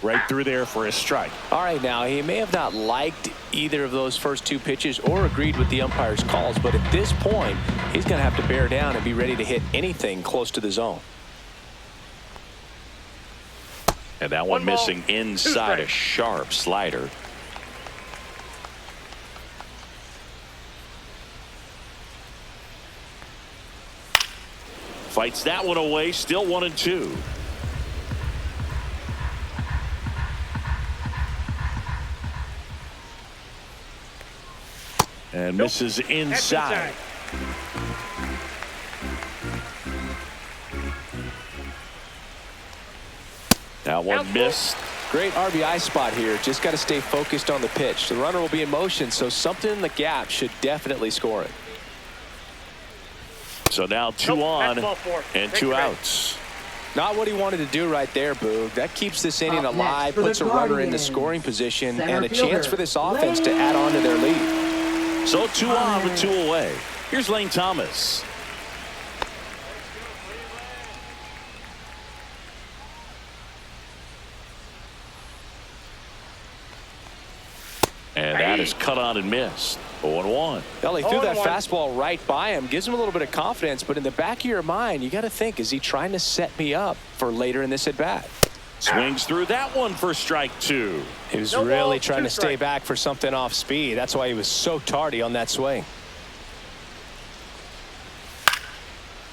Right through there for a strike. All right, now he may have not liked either of those first 2 pitches or agreed with the umpire's calls, but at this point he's going to have to bear down and be ready to hit anything close to the zone. And that one missing inside, a sharp slider. Fights that one away, still 1-2. And misses inside. That one missed. Great RBI spot here. Just got to stay focused on the pitch. The runner will be in motion, so something in the gap should definitely score it. So now 2 on and 2 outs. Not what he wanted to do right there, Boog. That keeps this inning alive, puts a runner in the scoring position, and a chance for this offense to add on to their lead. So 2 on with 2 away. Here's Lane Thomas. And that is cut on and missed. 0-1. Well, he threw that fastball right by him. Gives him a little bit of confidence, but in the back of your mind, you got to think, is he trying to set me up for later in this at-bat? Swings through that one for strike 2. He was really trying to stay back for something off speed. That's why he was so tardy on that swing.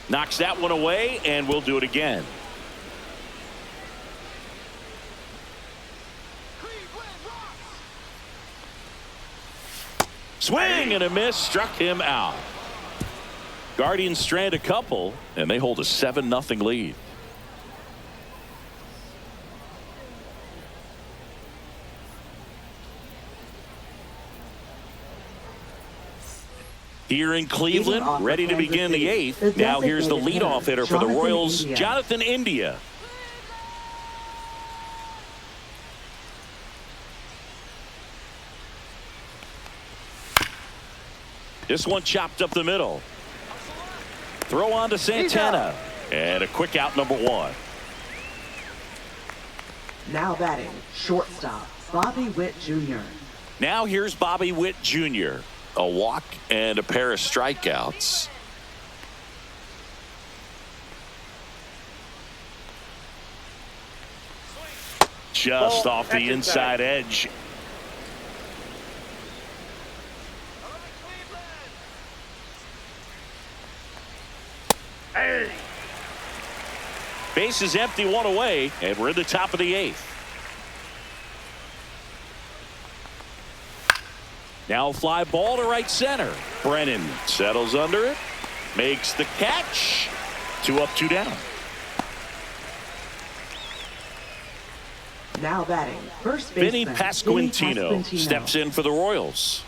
Knocks that one away, and we'll do it again. Swing and a miss, struck him out. Guardians strand a couple, and they hold a 7-0 lead. Here in Cleveland, ready to begin the 8th. Now here's the leadoff hitter for the Royals, Jonathan India. This one chopped up the middle. Throw on to Santana. And a quick out, number 1. Now batting, shortstop, Bobby Witt Jr. Now here's Bobby Witt Jr. A walk and a pair of strikeouts. Just off the inside edge. Base is empty, 1 away, and we're in the top of the 8th. Now fly ball to right center. Brennan settles under it, makes the catch. 2 up, 2 down. Now batting, first Vinny baseman Pasquantino steps in for the Royals.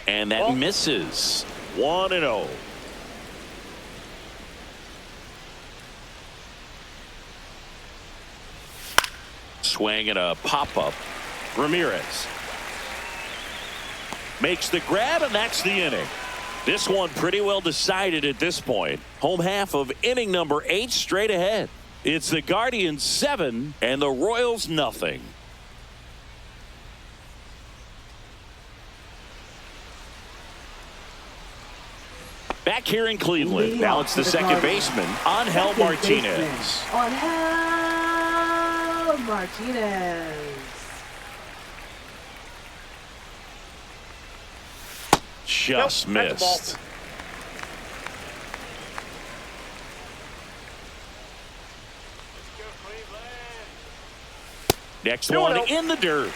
And that misses. 1-0. Swing and a pop-up. Ramirez makes the grab, and that's the inning. This one pretty well decided at this point. Home half of inning number 8 straight ahead. It's the Guardians 7 and the Royals nothing. Back here in Cleveland, now it's the second baseman, Angel Martinez. Angel Martinez. Just missed. Next one in the dirt.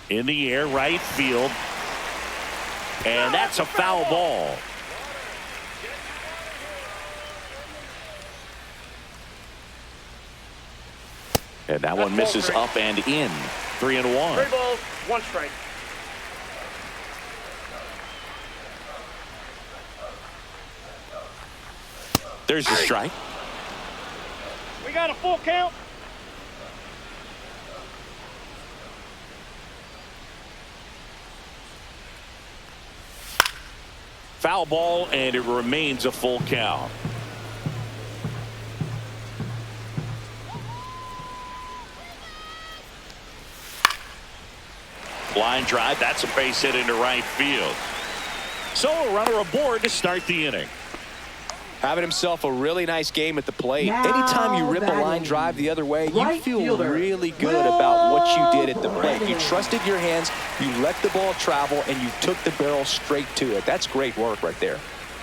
In the air, right field. And that's a foul ball. And that one misses up and in. 3-1. 3 balls, 1 strike. There's the strike. We got a full count. Foul ball, and it remains a full count. Line drive. That's a base hit into right field. So a runner aboard to start the inning. Having himself a really nice game at the plate. Now Anytime you rip a line batting, drive the other way, you right feel fielder, really good about what you did at the plate. You Brennan. trusted your hands, you let the ball travel, and you took the barrel straight to it. That's great work right there.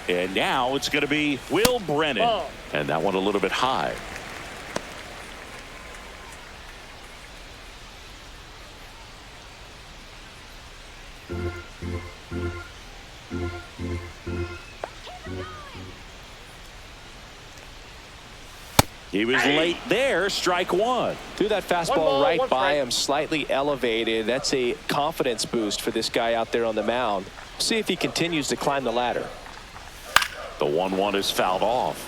And now it's going to be Will Brennan. Oh. And that one a little bit high. He was late there. Strike one. Threw that fastball ball, right 1 by strike. him, slightly elevated. That's a confidence boost for this guy out there on the mound. See if he continues to climb the ladder. The 1-1 is fouled off.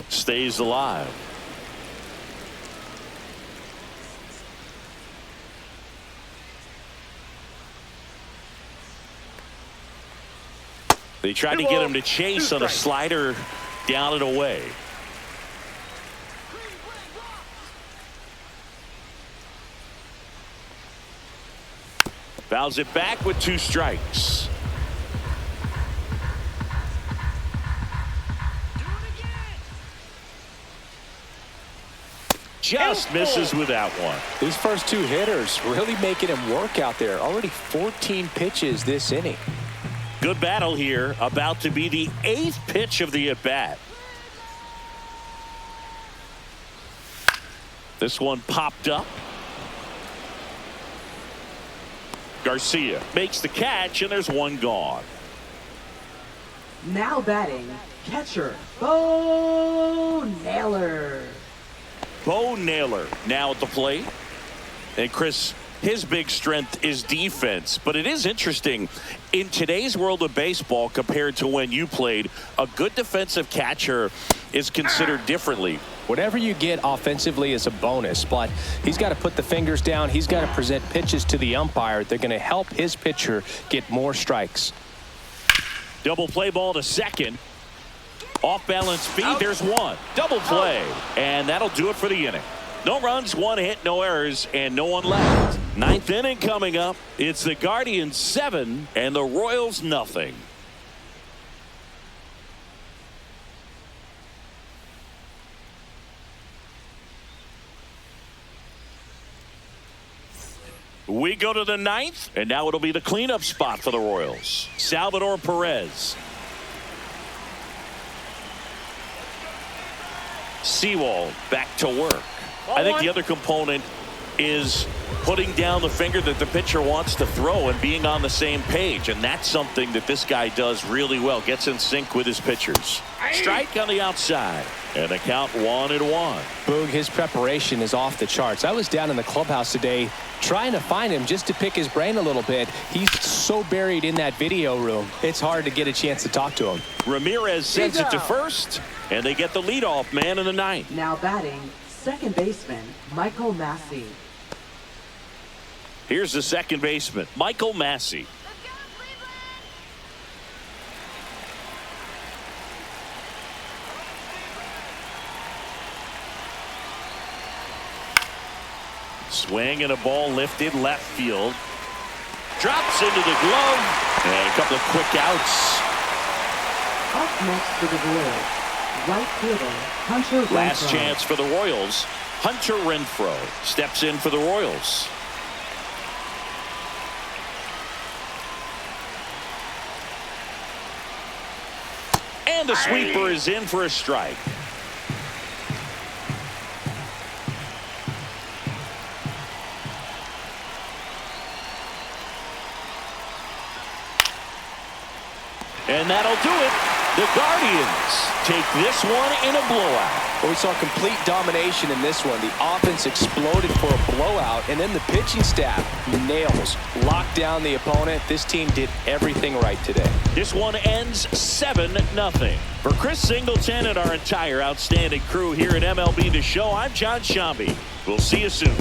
Stays alive. They tried to get him to chase on a slider down and away. Fouls it back with 2 strikes. Just misses with that one. These first 2 hitters really making him work out there. Already 14 pitches this inning. Good battle here. About to be the 8th pitch of the at-bat. This one popped up. Garcia makes the catch, and there's one gone. Now batting, catcher, Bo Naylor. Bo Naylor now at the plate. And Chris, his big strength is defense. But it is interesting, in today's world of baseball compared to when you played, a good defensive catcher is considered differently. Whatever you get offensively is a bonus, but he's got to put the fingers down. He's got to present pitches to the umpire. They're going to help his pitcher get more strikes. Double play ball to second. Off balance feed. There's one. Double play. And that'll do it for the inning. No runs, 1 hit, no errors, and no one left. 9th inning coming up. It's the Guardians 7 and the Royals nothing. We go to the 9th, and now it'll be the cleanup spot for the Royals. Salvador Perez. Sewell back to work. I think the other component is putting down the finger that the pitcher wants to throw and being on the same page, and that's something that this guy does really well. Gets in sync with his pitchers. Strike on the outside, and the count 1-1. Boog, his preparation is off the charts. I was down in the clubhouse today trying to find him just to pick his brain a little bit. He's so buried in that video room, it's hard to get a chance to talk to him. Ramirez sends it to first, and they get the leadoff man in the 9th. Now batting, second baseman, Michael Massey. Here's the second baseman, Michael Massey. Swing and a ball lifted left field. Drops into the glove. And a couple of quick outs. Up next for the Royals, right fielder, Hunter Renfroe. Last chance for the Royals. Hunter Renfroe steps in for the Royals. And the sweeper is in for a strike. And that'll do it. The Guardians take this one in a blowout. Well, we saw complete domination in this one. The offense exploded for a blowout, and then the pitching staff nails, locked down the opponent. This team did everything right today. This one ends 7-0. For Chris Singleton and our entire outstanding crew here at MLB The Show, I'm John Shambi. We'll see you soon.